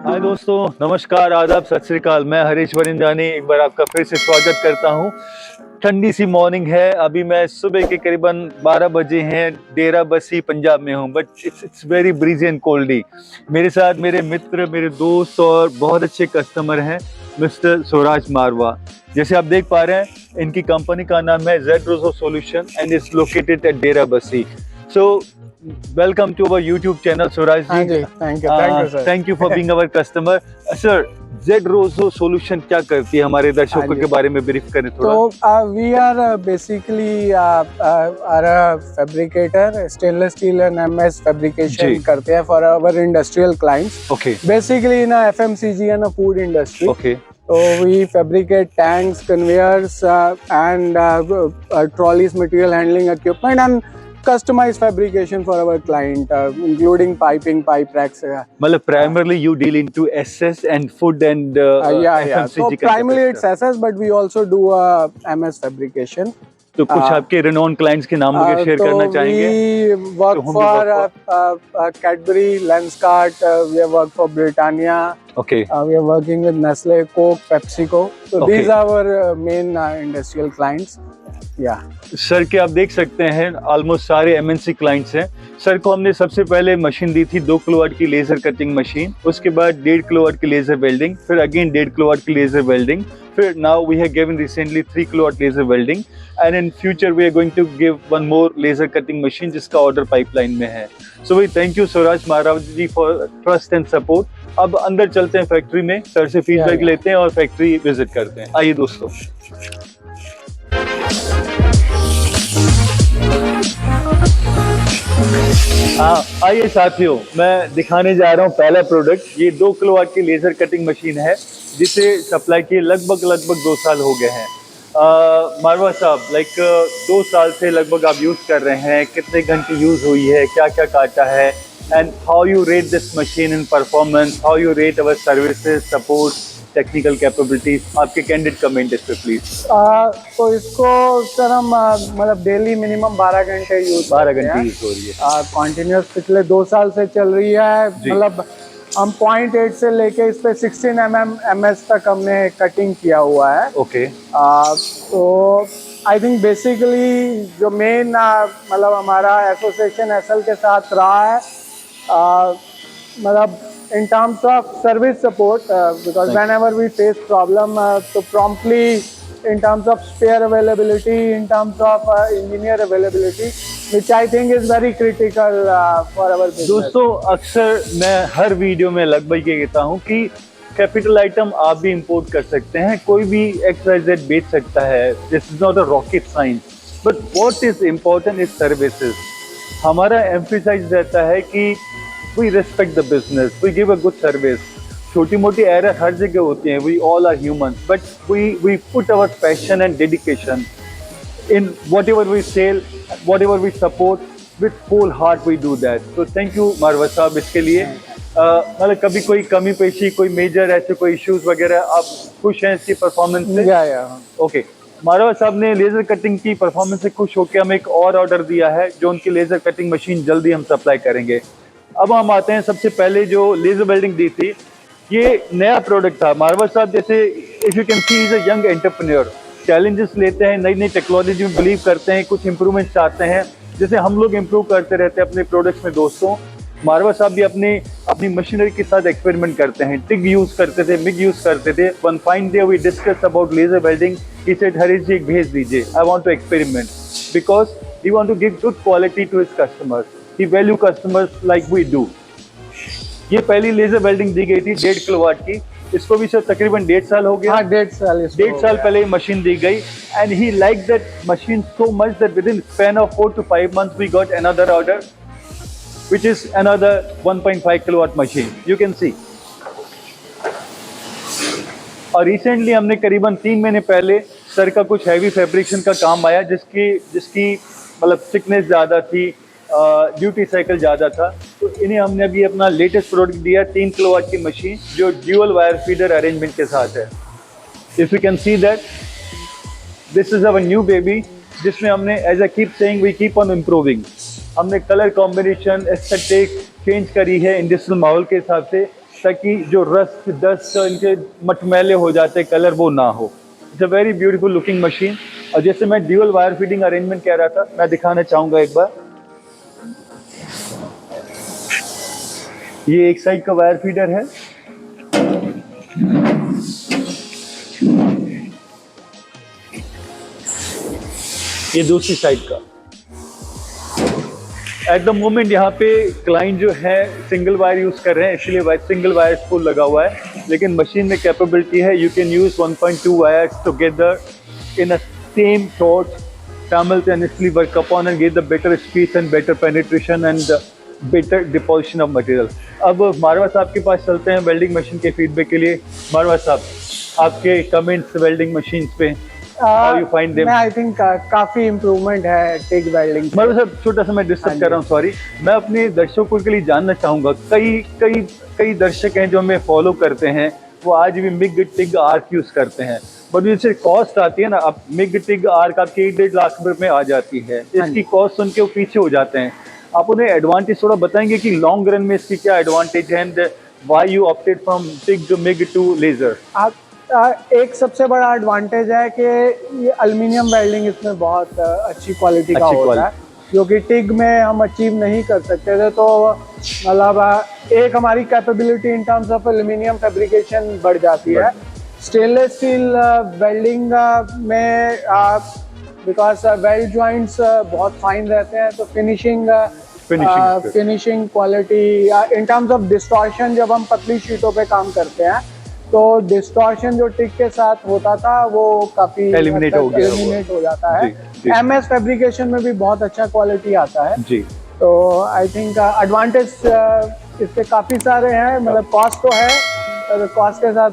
हाय दोस्तों, नमस्कार, आदाब, सत श्री अकाल। मैं हरीश वरिंदानी एक बार आपका फिर से स्वागत करता हूँ। ठंडी सी मॉर्निंग है, अभी मैं सुबह के करीबन 12 बजे हैं, डेरा बसी पंजाब में हूँ, but it's very breezy and coldy. मेरे साथ मेरे मित्र, मेरे दोस्त और बहुत अच्छे कस्टमर हैं, मिस्टर स्वराज मारवा। जैसे आप देख पा रहे हैं, इनकी कंपनी का नाम है Z Rojo solution and it's located at Dera Bassi. So welcome to our YouTube channel, Suraj ji. Thank you, sir. Thank you for being our customer. Sir, Z Rojo solution क्या करती है, हमारे दर्शकों के बारे में ब्रीफ करें थोड़ा। तो we are basically fabricator, stainless steel and MS fabrication करते हैं for our industrial clients. Okay, basically in FMCG and food industry. Okay, so we fabricate tanks, conveyors and trolleys, material handling equipment and customized fabrication for our client, including piping, pipe racks. मतलब primarily you deal into SS and food and FMCG. So primarily it's SS, but we also do MS fabrication. तो कुछ आपके renowned clients के नाम मुझे share करना चाहेंगे? We work for Cadbury, Lenskart, we have worked for Britannia. Okay. We are working with Nestle, Coke, PepsiCo. So these are our main industrial clients. Yeah. Sir के आप देख सकते हैं ऑलमोस्ट सारे एमएनसी क्लाइंट्स हैं। Sir को हमने सबसे पहले मशीन दी थी 2 किलोवाट की लेजर कटिंग मशीन, उसके बाद 1.5 किलोवाट की लेजर वेल्डिंग, फिर अगेन 1.5 किलोवाट की लेजर वेल्डिंग, फिर now we have given recently 3 kilowatt laser welding and in future we are going to give one more laser cutting machine जिसका order pipeline में है। So we thank you Swaraj Marwa ji for trust and support. अब अंदर चलते हैं factory में, sir से feedback लेते हैं और फैक्ट्री विजिट करते हैं। आइए दोस्तों। आइए साथियों, मैं दिखाने जा रहा हूँ पहला प्रोडक्ट। ये 2 किलोवाट की लेजर कटिंग मशीन है जिसे सप्लाई किए लगभग 2 साल हो गए हैं। मारवा साहब, लाइक 2 साल से लगभग आप यूज कर रहे हैं, कितने घंटे यूज हुई है, क्या क्या काटा है, and how you rate this machine in performance, how you rate our services, support, technical capabilities, आपके कैंडिड कमेंट इस पे प्लीज। तो इसको सर हम मतलब डेली मिनिमम 12 घंटे यूज 12 घंटे यूज हो रही है कॉन्टिन्यूस, पिछले 2 साल से चल रही है। मतलब हम 0.8 से लेके इस पे 16 mm MS तक हमने कटिंग किया हुआ है। ओके। तो आई थिंक बेसिकली जो मेन मतलब हमारा एसोसिएशन एसएल के साथ रहा है, मतलब in terms of service support, because whenever we face problem, so promptly in terms of spare availability, in terms of engineer availability, which I think is very critical for our business. दोस्तों, अक्सर मैं हर video में लगभग ये कहता हूँ कि capital item आप भी इंपोर्ट कर सकते हैं, कोई भी XYZ बेच सकता है। This is not a rocket science, but what is important is services. हमारा एम्फसाइज रहता है कि we respect the business, we give a good service. छोटी मोटी एरर हर जगह होती हैं, we all are humans, but we put our passion and dedication in whatever we sell, whatever we support, with full heart we do that. So thank you मारवा साहब इसके लिए। मतलब कभी कोई कमी पेशी, कोई मेजर ऐसे कोई इश्यूज वगैरह, आप खुश हैं इसकी परफॉर्मेंस से? ओके। मारवा साहब ने लेजर कटिंग की परफॉर्मेंस से खुश होकर हमें एक और ऑर्डर दिया है, जो उनकी लेजर कटिंग मशीन जल्दी हम सप्लाई करेंगे। अब हम आते हैं, सबसे पहले जो लेजर वेल्डिंग दी थी, ये नया प्रोडक्ट था। मारवा साहब जैसे if you can C is a young entrepreneur, challenges लेते हैं, नई नई टेक्नोलॉजी में बिलीव करते हैं, कुछ इंप्रूवमेंट चाहते हैं, जैसे हम लोग इंप्रूव करते रहते हैं अपने प्रोडक्ट्स में। दोस्तों, मारवा साहब भी अपनी मशीनरी के साथ एक्सपेरिमेंट करते हैं, टिग यूज करते थे, मिग यूज करते थे। One fine day we discuss about laser welding, he said Harish ji भेज दीजिए, I want to experiment because he want to give good quality to his customers, he value customers like we do. ये पहली laser welding दी गई थी 1.5 kilowatt की, इसको भी sir तकरीबन 1.5 साल हो गया। 1.5 साल पहले ये मशीन दी गई and he like that machine so much that within span of 4 to 5 months we got another order which is another 1.5 kilowatt machine, you can see। और रिसेंटली हमने करीबन 3 महीने पहले सर का कुछ हैवी फैब्रिकेशन का काम आया, जिसकी मतलब थिकनेस ज़्यादा थी, ड्यूटी साइकिल ज़्यादा था, तो इन्हें हमने अभी अपना लेटेस्ट प्रोडक्ट दिया 3 किलोवाट की मशीन, जो ड्यूअल वायर फीडर अरेंजमेंट के साथ है। If you can see that this is our new baby, जिसमें हमने as I keep saying we keep on improving. हमने कलर कॉम्बिनेशन, एस्थेटिक, चेंज करी है इंडस्ट्रियल माहौल के हिसाब से, ताकि जो रस्ट डस्ट इनके मटमैले हो जाते कलर वो ना हो। It's a very beautiful looking machine. और जैसे मैं ड्यूअल वायर फीडिंग अरेंजमेंट कह रहा था, मैं दिखाना चाहूँगा एक बार। ये एक साइड का वायर फीडर है, ये दूसरी साइड का। एट द मोमेंट यहाँ पे क्लाइंट जो है सिंगल वायर यूज कर रहे हैं, इसलिए सिंगल वायर स्पूल लगा हुआ है, लेकिन मशीन में कैपेबिलिटी है you can use 1.2 wires together in a same torch simultaneously work upon and give the better speed and better penetration and better deposition of material। अब मारवा साहब के पास चलते हैं वेल्डिंग मशीन के फीडबैक के लिए। मारवा साहब, आपके कमेंट्स वेल्डिंग मशीन पे, how you find them? I think काफी इम्प्रूवमेंट है टिग वेल्डिंग। मारवा साहब, छोटा सा मैं डिस्टर्ब कर रहा हूँ, सॉरी। मैं अपने दर्शकों के लिए जानना चाहूँगा, कई दर्शक हैं जो हमें फॉलो करते हैं, वो आज भी मिग टिग आर्क यूज करते हैं, बट जैसे कॉस्ट आती है ना, अब मिग टिग आर्क आपके 1.5 लाख रुपए में आ जाती है, इसकी कॉस्ट सुन के वो पीछे हो जाते हैं। आप उन्हें एडवांटेज थोड़ा बताएंगे कि लॉन्ग रन में इसकी क्या एडवांटेज है and why you opted from TIG MIG to laser? एक सबसे बड़ा एडवांटेज है कि ये एल्युमिनियम वेल्डिंग इसमें बहुत अच्छी क्वालिटी का होता है, जो कि टिग में हम अचीव नहीं कर सकते थे। तो मतलब एक हमारी capability in terms of aluminium fabrication बढ़ जाती है। स्टेनलेस स्टील वेल्डिंग में बिकॉज वेल्ड जॉइंट्स बहुत फाइन रहते हैं, तो finishing quality in terms of distortion, जब हम पतली शीटों पे काम करते हैं तो डिस्टॉर्शन जो टिक के साथ होता था वो काफी एलिमिनेट हो जाता है। एमएस फैब्रिकेशन में भी बहुत अच्छा क्वालिटी आता है जी। तो आई थिंक एडवांटेज इसके काफी सारे हैं, मतलब कॉस्ट तो है, कॉस्ट के साथ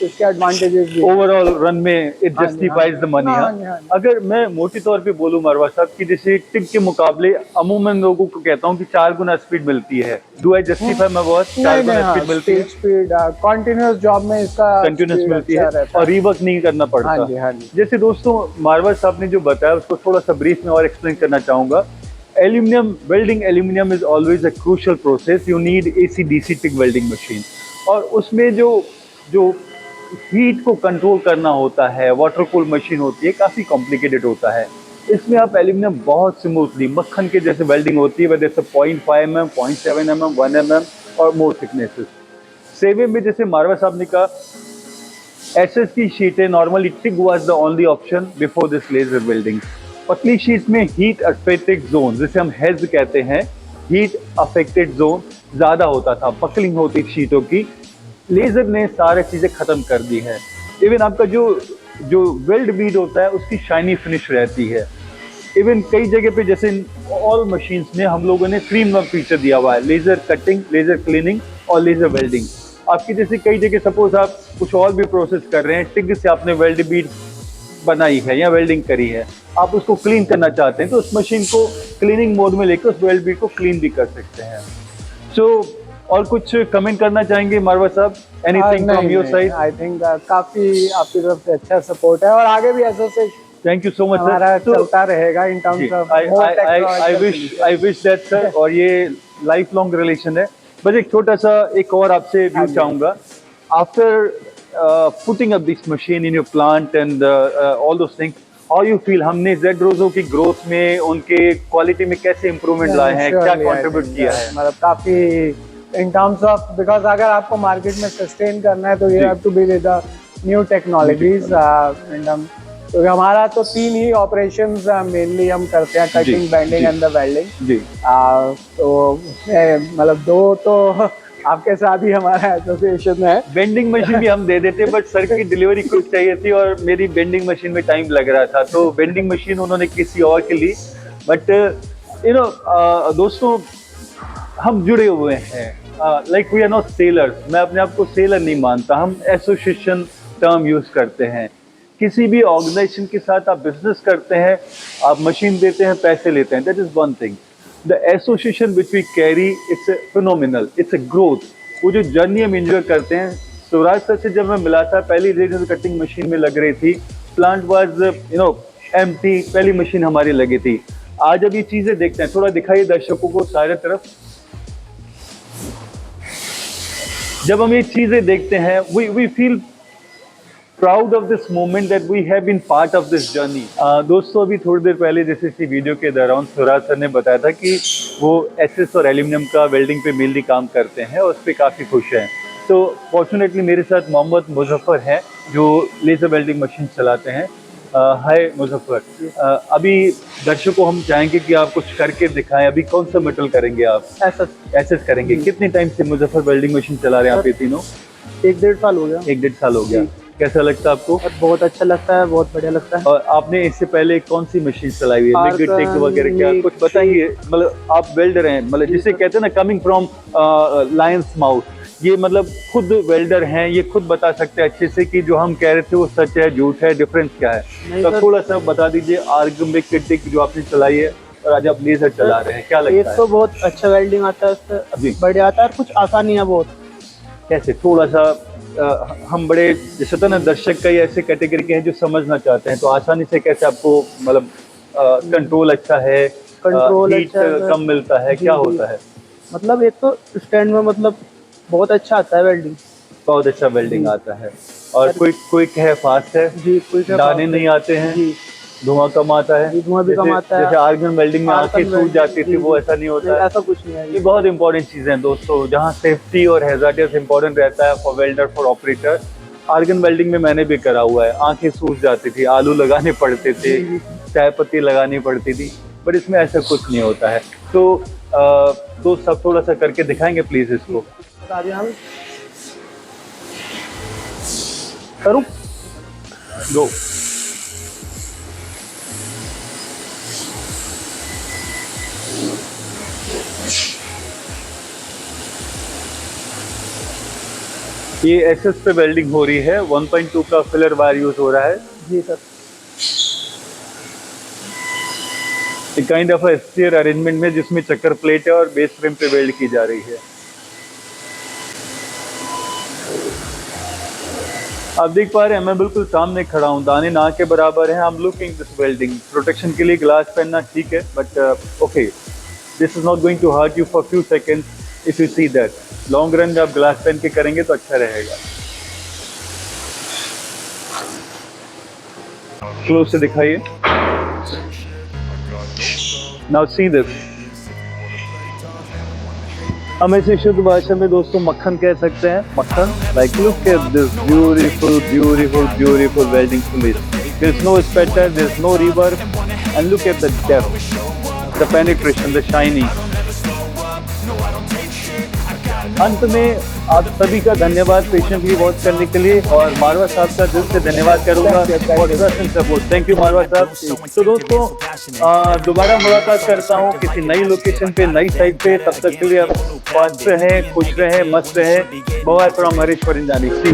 इसके एडवांटेजेस भी। ओवरऑल रन में इट जस्टिफाइज द मनी। अगर मैं मोटी तौर पे बोलूं मारवा साहब की, जैसे टिग के मुकाबले अमूमन लोगों को कहता हूं कि 4 गुना स्पीड मिलती है, do I justify my words? 4 Guna speed मिलती है, स्पीड कंटीन्यूअस जॉब में इसका कंटीन्यूअस मिलती है और रीवर्क नहीं करना पड़ता। जैसे दोस्तों मारवा साहब ने जो बताया उसको थोड़ा सा ब्रीफ में और एक्सप्लेन करना चाहूंगा। Aluminium welding, aluminium is always a crucial process, you need AC/DC TIG welding machine, और उसमें जो हीट को कंट्रोल करना होता है, वाटर कूल मशीन होती है, काफ़ी कॉम्प्लिकेटेड होता है। इसमें आप एल्यूमिनियम बहुत स्मूथली मक्खन के जैसे वेल्डिंग होती है, वैसे 0.5 mm, 0.7 mm, 1 mm और मोर थिकनेसेस। सेवे में जैसे मारवा साहब ने कहा, SS की शीटें normally TIG was the only option before this laser welding. पतली शीट में हीट अफेक्टेड जोन, जिसे हम हेज कहते हैं, हीट अफेक्टेड जोन ज़्यादा होता था, बकलिंग होती शीटों की। लेज़र ने सारी चीज़ें ख़त्म कर दी है। इवन आपका जो वेल्ड बीड होता है उसकी शाइनी फिनिश रहती है। इवन कई जगह पे जैसे ऑल मशीन्स में हम लोगों ने 3 in 1 फीचर दिया हुआ है, लेज़र कटिंग, लेज़र क्लीनिंग और लेज़र वेल्डिंग। आपकी जैसे कई जगह सपोज आप कुछ और भी प्रोसेस कर रहे हैं, टिग से आपने वेल्ड बीड बनाई है या वेल्डिंग करी है, आप उसको क्लीन करना चाहते हैं तो उस मशीन को क्लीनिंग मोड में लेकर उस वेल्ड बीड को क्लीन भी कर सकते हैं। सो और कुछ कमेंट करना चाहेंगे मारवा साहब? Anything from your side? I think काफी आपकी तरफ से अच्छा सपोर्ट है और आगे भी association thank you so much हमारा चलता रहेगा in terms of I wish that sir, और ये लाइफ लॉन्ग रिलेशन है। बस एक छोटा सा एक और आपसे व्यू चाहूंगा, after putting up this machine in your plant and all those things, how you feel हमने जेड रोजो की ग्रोथ में, उनके क्वालिटी में कैसे इंप्रूवमेंट लाए हैं, क्या कंट्रीब्यूट किया है? मतलब काफी इन टर्म्स ऑफ, बिकॉज अगर आपको मार्केट में सस्टेन करना है तो you have to be with the new technologies. तो हमारा तो 3 ही ऑपरेशंस मेनली हम करते हैं, cutting, bending and the welding ji. तो मतलब 2 तो आपके साथ ही हमारा एसोसिएशन है। बेंडिंग मशीन भी हम दे देते, बट सर की डिलीवरी कुछ चाहिए थी और मेरी बेंडिंग मशीन में टाइम लग रहा था, तो बेंडिंग मशीन उन्होंने किसी और के ली। बट यू नो दोस्तों, हम जुड़े हुए हैं, like we are not sellers. मैं अपने आप को सेलर नहीं मानता, हम एसोसिएशन टर्म यूज करते हैं। किसी भी ऑर्गेनाइजेशन के साथ आप बिजनेस करते हैं, आप मशीन देते हैं, पैसे लेते हैं, that is one thing. The association which we carry, it's phenomenal, it's a growth. वो जो जर्नी हम इंजॉय करते हैं। स्वराज सर से जब मैं मिला था, पहली लेजर कटिंग मशीन में लग रही थी, प्लांट वाज एम्प्टी, पहली मशीन हमारी लगी थी। आज अब ये चीजें देखते हैं, थोड़ा दिखाइए दर्शकों को सारे तरफ। जब हम ये चीजें देखते हैं we feel proud of this moment that we have been part of this journey. दोस्तों अभी थोड़ी देर पहले जैसे इसी वीडियो के दौरान सुराज सर ने बताया था कि वो एसएस और एल्यूमिनियम का वेल्डिंग पे मेनली काम करते हैं और उस पर काफ़ी खुश हैं। तो फॉर्चुनेटली मेरे साथ मोहम्मद मुजफ्फर हैं जो लेज़र वेल्डिंग मशीन चलाते हैं। हाय मुजफ्फर, अभी दर्शकों को हम चाहेंगे कि आप कुछ करके दिखाएं। अभी कौन सा मेटल करेंगे आप? एसएस करेंगे। कितने टाइम से मुजफ्फर वेल्डिंग मशीन चला रहे हैं आप ये तीनों? 1-1.5 साल हो गया। 1-1.5 साल हो गया। कैसा लगता है आपको? बहुत अच्छा लगता है, बहुत बढ़िया लगता है। और आपने इससे पहले कौन सी मशीन चलाई हुई है? लिक्विड टेक वगैरह क्या कुछ बताइए? मतलब आप वेल्डर हैं, मतलब जिसे कहते हैं ना कमिंग फ्रॉम लायंस माउथ, ये मतलब खुद वेल्डर हैं, ये खुद बता सकते हैं अच्छे से कि जो हम कह रहे थे वो सच है झूठ है, डिफरेंस क्या है। तो थोड़ा सा बता दीजिए। आर्गमेक टेक जो आपने चलाई है और आज आप लेजर चला रहे हैं, क्या लगता है? तो बहुत अच्छा वेल्डिंग आता है उससे, बढ़िया आता है। कुछ आसानी है बहुत। कैसे? थोड़ा सा हम बड़े जैसे होता है ना दर्शक कई ऐसे कैटेगरी के हैं जो समझना चाहते हैं, तो आसानी से कैसे आपको मतलब कंट्रोल अच्छा है, कंट्रोल हीट अच्छा कम मिलता है, क्या होता है? मतलब एक तो स्टैंड में मतलब बहुत अच्छा आता है वेल्डिंग, बहुत अच्छा वेल्डिंग आता है। और क्विक है, फास्ट है जी, क्विक है, दाने नहीं आते हैं जी, धुआं कम आता है, धुआं भी कम आता है। जैसे आर्गन वेल्डिंग में आंखें सूज जाती थी, वो ऐसा नहीं होता है। ऐसा कुछ नहीं है। ये बहुत इंपॉर्टेंट चीजें हैं दोस्तों, जहाँ सेफ्टी और हैजार्डियस इंपॉर्टेंट रहता है for welder, for operator. Argon welding में मैंने भी करा हुआ है, आंखें सूज जाती थी, आलू लगाने पड़ते थे, चाय पत्ती लगानी पड़ती थी, बट इसमें ऐसा कुछ नहीं होता है। तो सब थोड़ा सा करके दिखाएंगे प्लीज इसको। करूं? गो। ये एसएस पे वेल्डिंग हो रही है, 1.2 का फिलर वायर यूज हो रहा है। जी सर। एक काइंड ऑफ स्टीयर अरेंजमेंट में जिसमें चक्कर प्लेट है और बेस फ्रेम पे वेल्ड की जा रही है। आप देख पा रहे हैं मैं बिल्कुल सामने खड़ा हूँ, दाने ना के बराबर हैं। I am looking this welding. Protection के लिए ग्लास पहनना ठीक है, but okay, this is not going to hurt you for few seconds if you see that. Long run में आप ग्लास पहन के करेंगे तो अच्छा रहेगा। क्लोज से दिखाइए। Now see this. हम इसे शुद्ध भाषा में दोस्तों मक्खन कह सकते हैं। मक्खन, like look at this beautiful, beautiful, beautiful welding finish. There's no spatter, there's no reverb, and look at the depth, the penetration, the shining. अंत में आप सभी का धन्यवाद पेशेंटली वॉच करने के लिए, और मारवा साहब का दिल से धन्यवाद करूंगा for trust and support. Thank you Marwa साहब। तो दोस्तों दोबारा मुलाकात करता हूँ किसी नई लोकेशन पे, नई साइट पे। तब तक के लिए आप स्वस्थ रहें, खुश रहें, मस्त रहें। Bye from Harish Parindani. C